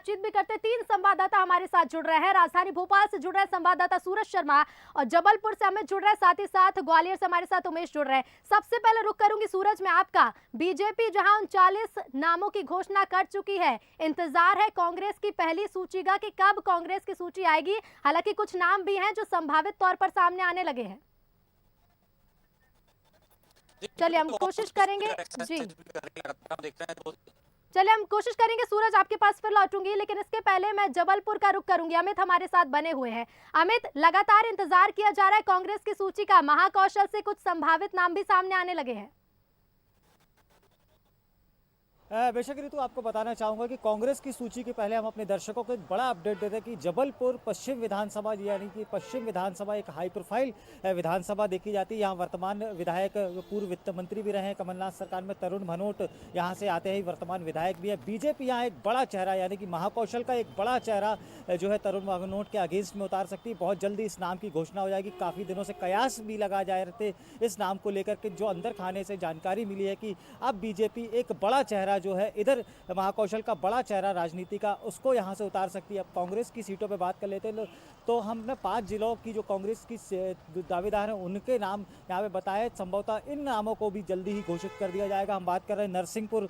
बातचीत भी करते। 3 संवाददाता हमारे साथ जुड़ रहे हैं। राजधानी भोपाल से जुड़ रहे हैं संवाददाता सूरज शर्मा और जबलपुर से अमित जुड़ रहे हैं, साथ ही साथ ग्वालियर से हमारे साथ उमेश जुड़ रहे हैं। सबसे पहले रुक करूंगी सूरज में आपका। बीजेपी जहां 39 नामों की घोषणा कर चुकी है, इंतजार है कांग्रेस की पहली सूची का कि कब कांग्रेस की सूची आएगी। हालांकि कुछ नाम भी हैं जो संभावित तौर पर सामने आने लगे हैं। चलिए हम कोशिश करेंगे जी, चलिए हम कोशिश करेंगे सूरज आपके पास फिर लौटूंगी, लेकिन इसके पहले मैं जबलपुर का रुख करूंगी। अमित हमारे साथ बने हुए हैं। अमित, लगातार इंतजार किया जा रहा है कांग्रेस की सूची का, महाकौशल से कुछ संभावित नाम भी सामने आने लगे हैं। बेशक ऋतु, आपको बताना चाहूँगा कि कांग्रेस की सूची के पहले हम अपने दर्शकों को एक बड़ा अपडेट देते हैं कि जबलपुर पश्चिम विधानसभा, यानी कि पश्चिम विधानसभा एक हाई प्रोफाइल विधानसभा देखी जाती है। यहाँ वर्तमान विधायक पूर्व वित्त मंत्री भी रहे हैं कमलनाथ सरकार में, तरुण भनोट यहाँ से आते ही वर्तमान विधायक भी है। बीजेपी यहाँ एक बड़ा चेहरा, यानी कि महाकौशल का एक बड़ा चेहरा जो है तरुण भनोट के अगेंस्ट में उतार सकती है। बहुत जल्दी इस नाम की घोषणा हो जाएगी। काफ़ी दिनों से कयास भी लगा जा रहे थे इस नाम को लेकर के, जो अंदर खाने से जानकारी मिली है कि अब बीजेपी एक बड़ा चेहरा जो है इधर महाकौशल का बड़ा चेहरा राजनीति का, उसको यहां से उतार सकती है। अब कांग्रेस की सीटों पे बात कर लेते हैं तो हमने 5 जिलों की जो कांग्रेस की दावेदार हैं उनके नाम यहां पे बताए। संभवतः इन नामों को भी जल्दी ही घोषित कर दिया जाएगा। हम बात कर रहे हैं नरसिंहपुर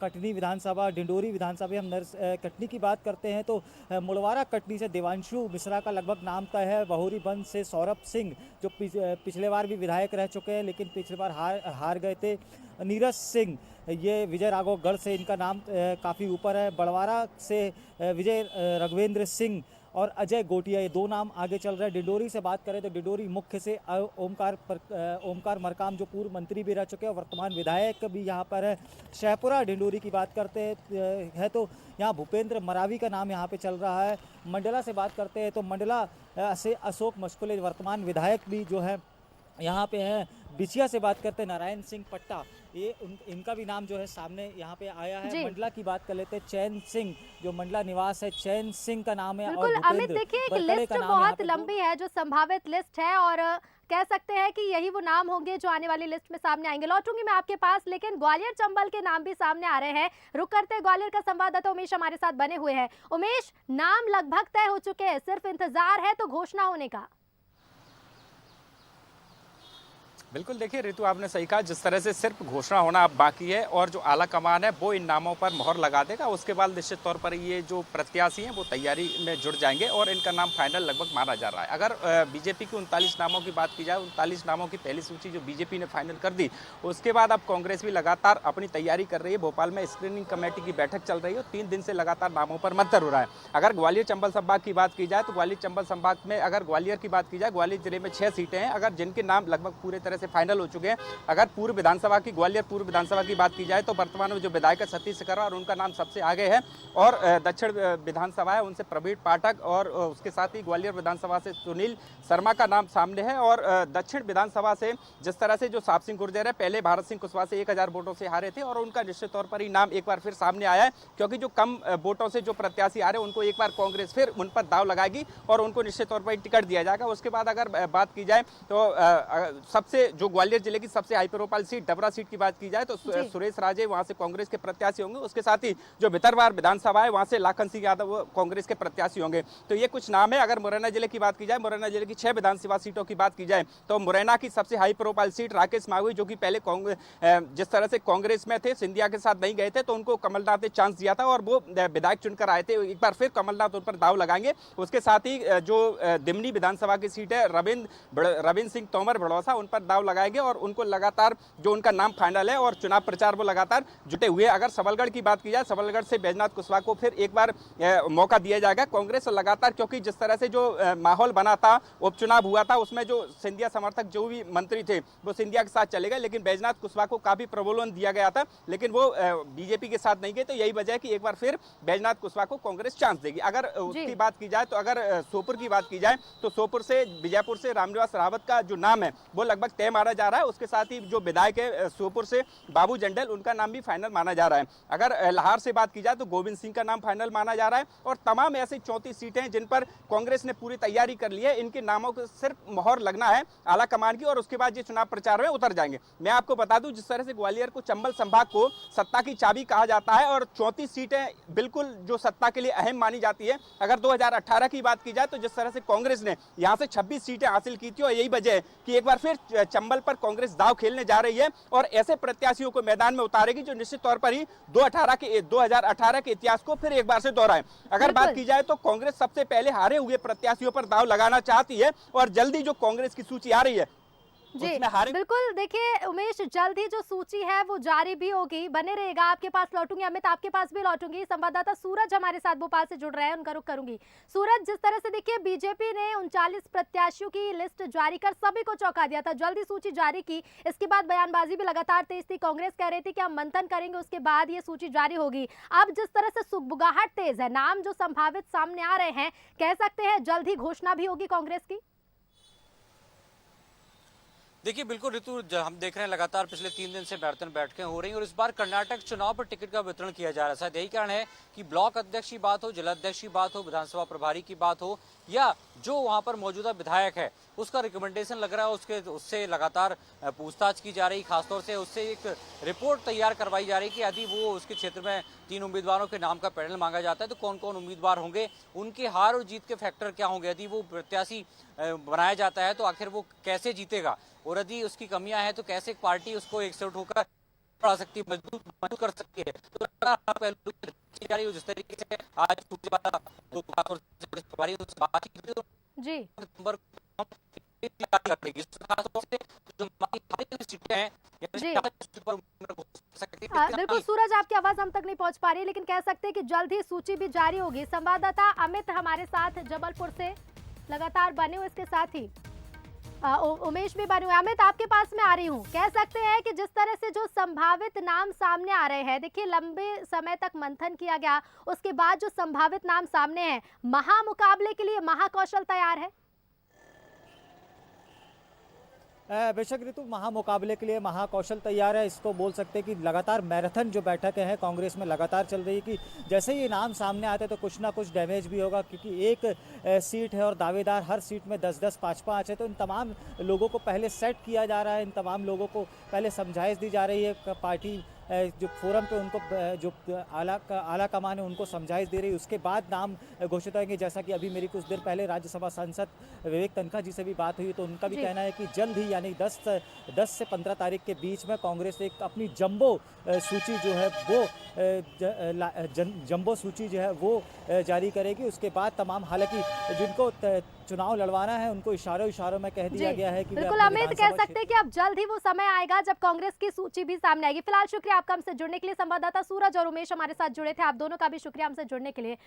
कटनी विधानसभा, डिंडोरी विधानसभा। हम कटनी की बात करते हैं तो मुड़वारा कटनी से देवांशु मिश्रा का लगभग नाम तय है। बहोरी बंद से सौरभ सिंह जो पिछले बार भी विधायक रह चुके हैं लेकिन पिछले बार हार गए थे। नीरज सिंह, ये विजय राघव गढ़ से इनका नाम काफ़ी ऊपर है। बड़वारा से विजय रघुवेंद्र सिंह और अजय गोटिया, ये 2 नाम आगे चल रहे हैं। डिंडोरी से बात करें तो डिंडोरी मुख्य से ओमकार मरकाम जो पूर्व मंत्री भी रह चुके हैं, वर्तमान विधायक भी यहाँ पर है। शहपुरा डिंडोरी की बात करते हैं तो यहाँ भूपेंद्र मरावी का नाम यहाँ पे चल रहा है। मंडला से बात करते हैं तो मंडला से अशोक मस्कुले वर्तमान विधायक भी जो है यहाँ पे है। बिछिया से बात करते हैं नारायण सिंह पट्टा, ये इनका भी नाम जो है सामने यहाँ पे आया है। मंडला की बात कर लेते हैं, चैन सिंह जो मंडला निवास है, चैन सिंह का नाम है। बिल्कुल अमित, देखिए एक लिस्ट बहुत लंबी है जो संभावित लिस्ट है और कह सकते हैं कि यही वो नाम होंगे जो आने वाली लिस्ट में सामने आएंगे। लौटूंगी मैं आपके पास, लेकिन ग्वालियर चंबल के नाम भी सामने आ रहे हैं। रुक करते हैं, ग्वालियर का संवाददाता उमेश हमारे साथ बने हुए हैं। उमेश, नाम लगभग तय हो चुके हैं, सिर्फ इंतजार है तो घोषणा होने का। बिल्कुल, देखिए ऋतु, आपने सही कहा। जिस तरह से सिर्फ घोषणा होना अब बाकी है और जो आला कमान है वो इन नामों पर मोहर लगा देगा, उसके बाद निश्चित तौर पर ये जो प्रत्याशी हैं वो तैयारी में जुड़ जाएंगे और इनका नाम फाइनल लगभग माना जा रहा है। अगर बीजेपी की 39 नामों की बात की जाए, 39 नामों की पहली सूची जो बीजेपी ने फाइनल कर दी, उसके बाद अब कांग्रेस भी लगातार अपनी तैयारी कर रही है। भोपाल में स्क्रीनिंग कमेटी की बैठक चल रही है और 3 दिन से लगातार नामों पर मंथन हो रहा है। अगर ग्वालियर चंबल संभाग की बात की जाए तो ग्वालियर चंबल संभाग में, अगर ग्वालियर की बात की जाए, ग्वालियर जिले में 6 सीटें हैं अगर जिनके नाम लगभग पूरे तरह से फाइनल हो चुके हैं। अगर पूर्व विधानसभा की, ग्वालियर पूर्व विधानसभा की बात की जाए तो वर्तमान में जो विधायक है सतीश सिकरा और उनका नाम सबसे आगे है और दक्षिण विधानसभा है उनसे प्रवीण पाठक और उसके साथ ही ग्वालियर विधानसभा से सुनील शर्मा का नाम सामने है। और दक्षिण विधानसभा से जिस तरह से जो साप सिंह गुर्जर है, पहले भारत सिंह कुशवाहा से 1000 वोटों से हारे थे और उनका निश्चित तौर पर ही नाम एक बार फिर सामने आया है, क्योंकि जो कम वोटों से जो प्रत्याशी आ रहे हैं उनको एक बार कांग्रेस फिर उन पर दाव लगाएगी और उनको निश्चित तौर पर टिकट दिया जाएगा। उसके बाद अगर बात की जाए तो सबसे जो ग्वालियर जिले की सबसे high profile seat Dabra seat की बात की जाए तो सुरेश राजे वहां से कांग्रेस के प्रत्याशी होंगे। उसके साथ ही जो भितरवार विधानसभा है वहां से लाखन सिंह यादव कांग्रेस के प्रत्याशी होंगे। तो ये कुछ नाम है। अगर मुरैना जिले की बात की जाए, मुरैना जिले की 6 विधानसभा सीटों की बात की जाए तो मुरैना की सबसे high profile seat Rakesh Mavi, जो कि पहले जिस तरह से कांग्रेस में थे, सिंधिया के साथ नहीं गए थे, तो उनको कमलनाथ ने चांस दिया था और वो विधायक चुनकर आए थे। एक बार फिर कमलनाथ उन पर दाव लगाएंगे। उसके साथ ही जो दिमनी विधानसभा की सीट है रविंद्र सिंह तोमर भड़ौसा, उन पर दाव लगाएंगे और उनको लगातार जो उनका नाम फाइनल है और चुनाव प्रचार वो लगातार जुटे हुए। अगर सबलगढ़ की बात की जाए, सबलगढ़ से बैजनाथ कुशवाहा को फिर एक बार मौका दिया जाएगा। कांग्रेस लगातार, क्योंकि जिस तरह से जो माहौल बना था, उपचुनाव हुआ था, उसमें जो सिंधिया समर्थक जो भी मंत्री थे वो सिंधिया के साथ चले गए, लेकिन बैजनाथ कुशवाहा को काफी प्रबोधन दिया गया था, लेकिन वो बीजेपी के साथ नहीं गए। तो यही वजह है कि एक बार फिर बैजनाथ कुशवाहा को कांग्रेस चांस देगी। अगर उसकी बात की जाए तो अगर सोपुर की बात की जाए तो सोपुर से विजयपुर से रामनिवास रावत का जो नाम है वो लगभग तय तय माना जा रहा है। उसके साथ ही जो विधायक है श्योपुर से बाबू जंडल, उनका नाम भी फाइनल माना जा रहा है। अगर लाहौर से बात की जाए तो गोविंद सिंह का नाम फाइनल माना जा रहा है और तमाम ऐसी 34 सीटें हैं जिन पर कांग्रेस ने पूरी तैयारी कर ली है। इनके नामों को सिर्फ मोहर लगना है आला कमान की और उसके बाद ये चुनाव प्रचार में उतर जाएंगे। मैं आपको बता दूं, जिस तरह से ग्वालियर को चंबल संभाग को सत्ता की चाबी कहा जाता है और 34 सीटें बिल्कुल जो सत्ता के लिए अहम मानी जाती है। अगर 2018 की बात की जाए तो जिस तरह से कांग्रेस ने यहां से 26 सीटें हासिल की थी और यही वजह है कि एक बार फिर चंबल पर कांग्रेस दांव खेलने जा रही है और ऐसे प्रत्याशियों को मैदान में उतारेगी जो निश्चित तौर पर ही 2018 के इतिहास को फिर एक बार से दोहराए। अगर बात की जाए तो कांग्रेस सबसे पहले हारे हुए प्रत्याशियों पर दांव लगाना चाहती है और जल्दी जो कांग्रेस की सूची आ रही है जी बिल्कुल। देखिए उमेश, जल्द ही जो सूची है वो जारी भी होगी, बने रहेगा। आपके पास लौटूंगी, अमित आपके पास भी लौटूंगी। संवाददाता सूरज हमारे साथ भोपाल से जुड़ रहे हैं, उनका रुख करूंगी। सूरज, जिस तरह से देखिए बीजेपी ने 39 प्रत्याशियों की लिस्ट जारी कर सभी को चौंका दिया था, जल्दी सूची जारी की, इसके बाद बयानबाजी भी लगातार तेज थी। कांग्रेस कह रही थी कि हम मंथन करेंगे, उसके बाद ये सूची जारी होगी। अब जिस तरह से सुगबुगाहट तेज है, नाम जो संभावित सामने आ रहे हैं, कह सकते हैं जल्द ही घोषणा भी होगी कांग्रेस की। देखिए बिल्कुल ऋतु, हम देख रहे हैं लगातार पिछले 3 दिन से मैराथन बैठकें हो रही हैं और इस बार कर्नाटक चुनाव पर टिकट का वितरण किया जा रहा है। शायद यही कारण है कि ब्लॉक अध्यक्ष की बात हो, जिला अध्यक्ष की बात हो, विधानसभा प्रभारी की बात हो या जो वहां पर मौजूदा विधायक है उसका रिकमेंडेशन लग रहा है, उससे लगातार पूछताछ की जा रही, खासतौर से उससे एक रिपोर्ट तैयार करवाई जा रही कि यदि वो उसके क्षेत्र में 3 उम्मीदवारों के नाम का पैनल मांगा जाता है तो कौन कौन उम्मीदवार होंगे, उनके हार और जीत के फैक्टर क्या होंगे, यदि वो प्रत्याशी बनाया जाता है तो आखिर वो कैसे जीतेगा और यदि उसकी कमियां हैं तो कैसे एक पार्टी उसको एकजुट होकर बढ़ा सकती है, मजबूत कर सकती है। तो पहलू जा रही है जिस तरीके से आज जी बिल्कुल सूरज, आपकी आवाज हम तक नहीं पहुंच पा रही, लेकिन कह सकते हैं कि जल्द ही सूची भी जारी होगी। संवाददाता अमित हमारे साथ जबलपुर से लगातार बने हुए, इसके साथ ही उमेश भी बने हुए। अमित, आपके पास में आ रही हूँ। कह सकते हैं कि जिस तरह से जो संभावित नाम सामने आ रहे हैं, देखिए लंबे समय तक मंथन किया गया, उसके बाद जो संभावित नाम सामने हैं, महामुकाबले के लिए महाकौशल तैयार है। बेशक ऋतु, महामुकाबले के लिए महाकौशल तैयार है। इसको बोल सकते हैं कि लगातार मैराथन जो बैठकें हैं कांग्रेस में लगातार चल रही है कि जैसे ही नाम सामने आते हैं तो कुछ ना कुछ डैमेज भी होगा, क्योंकि एक सीट है और दावेदार हर सीट में 10-10, 5-5 है। तो इन तमाम लोगों को पहले सेट किया जा रहा है, इन तमाम लोगों को पहले समझाइश दी जा रही है। पार्टी जो फोरम पे उनको जो आला कमान है उनको समझाइश दे रही है, उसके बाद नाम घोषित होंगे। जैसा कि अभी मेरी कुछ देर पहले राज्यसभा सांसद विवेक तनखा जी से भी बात हुई तो उनका भी कहना है कि जल्द ही यानी 10 से 15 तारीख के बीच में कांग्रेस एक अपनी जंबो सूची जो है वो जंबो सूची जो है वो जारी करेगी। उसके बाद तमाम, हालांकि जिनको चुनाव लड़वाना है उनको इशारों में कह दिया गया है कि बिल्कुल अमित, कह सकते हैं कि अब जल्द ही वो समय आएगा जब कांग्रेस की सूची भी सामने आएगी। फिलहाल शुक्रिया आपका हमसे जुड़ने के लिए। संवाददाता सूरज और उमेश हमारे साथ जुड़े थे, आप दोनों का भी शुक्रिया हमसे जुड़ने के लिए।